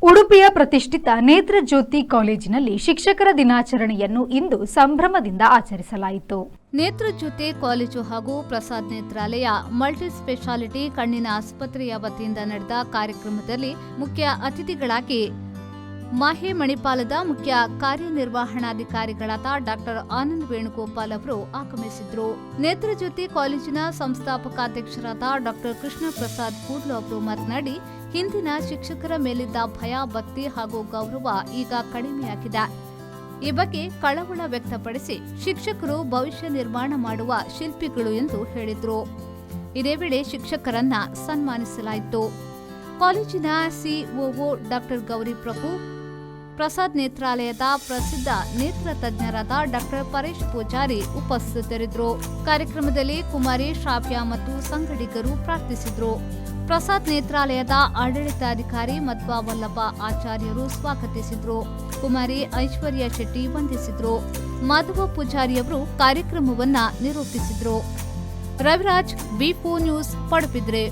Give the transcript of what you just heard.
ಉಡುಪಿಯ ಪ್ರತಿಷ್ಠಿತ ನೇತ್ರಜ್ಯೋತಿ ಕಾಲೇಜಿನಲ್ಲಿ ಶಿಕ್ಷಕರ ದಿನಾಚರಣೆಯನ್ನು ಇಂದು ಸಂಭ್ರಮದಿಂದ ಆಚರಿಸಲಾಯಿತು. ನೇತ್ರಜ್ಯೋತಿ ಕಾಲೇಜು ಹಾಗೂ ಪ್ರಸಾದ್ ನೇತ್ರಾಲಯ ಮಲ್ಟಿ ಸ್ಪೆಷಾಲಿಟಿ ಕಣ್ಣಿನ ಆಸ್ಪತ್ರೆಯ ವತಿಯಿಂದ ನಡೆದ ಕಾರ್ಯಕ್ರಮದಲ್ಲಿ ಮುಖ್ಯ ಅತಿಥಿಗಳಾಗಿ ಮಾಹೆ ಮಣಿಪಾಲದ ಮುಖ್ಯ ಕಾರ್ಯನಿರ್ವಹಣಾಧಿಕಾರಿಗಳಾದ ಡಾಕ್ಟರ್ ಆನಂದ್ ವೇಣುಗೋಪಾಲ್ ಅವರು ಆಗಮಿಸಿದ್ರು. ನೇತ್ರಜ್ಯೋತಿ ಕಾಲೇಜಿನ ಸಂಸ್ಥಾಪಕಾಧ್ಯಕ್ಷರಾದ ಡಾಕ್ಟರ್ ಕೃಷ್ಣ ಪ್ರಸಾದ್ ಕೂಡ್ಲು ಅವರು ಮಾತನಾಡಿ, ಹಿಂದಿನ ಶಿಕ್ಷಕರ ಮೇಲಿದ್ದ ಭಯ, ಭಕ್ತಿ ಹಾಗೂ ಗೌರವ ಈಗ ಕಡಿಮೆಯಾಗಿದೆ. ಈ ಬಗ್ಗೆ ಕಳವಳ ವ್ಯಕ್ತಪಡಿಸಿ ಶಿಕ್ಷಕರು ಭವಿಷ್ಯ ನಿರ್ಮಾಣ ಮಾಡುವ ಶಿಲ್ಪಿಗಳು ಎಂದು ಹೇಳಿದ್ರು. ಇದೇ ವೇಳೆ ಶಿಕ್ಷಕರನ್ನ ಸನ್ಮಾನಿಸಲಾಯಿತು. ಕಾಲೇಜಿನ ಸಿಒಒ ಡಾಕ್ಟರ್ ಗೌರಿ ಪ್ರಭು, ಪ್ರಸಾದ್ ನೇತ್ರಾಲಯದ ಪ್ರಸಿದ್ಧ ನೇತ್ರ ತಜ್ಞರಾದ ಡಾಕ್ಟರ್ ಪರೇಶ್ ಪೂಜಾರಿ ಉಪಸ್ಥಿತರಿದ್ದರು. ಕಾರ್ಯಕ್ರಮದಲ್ಲಿ ಕುಮಾರಿ ಶ್ರಾವ್ಯ ಮತ್ತು ಸಂಗಡಿಗರು ಪ್ರಾರ್ಥಿಸಿದ್ರು. ಪ್ರಸಾದ್ ನೇತ್ರಾಲಯದ ಆಡಳಿತಾಧಿಕಾರಿ ಮಧ್ವಾ ವಲ್ಲಭ ಆಚಾರ್ಯರು ಸ್ವಾಗತಿಸಿದ್ರು. ಕುಮಾರಿ ಐಶ್ವರ್ಯ ಶೆಟ್ಟಿ ವಂದಿಸಿದ್ರು. ಮಾಧವ ಪೂಜಾರಿಯವರು ಕಾರ್ಯಕ್ರಮವನ್ನ ನಿರೂಪಿಸಿದ್ರು. Raviraj, B4 news, Padubidri.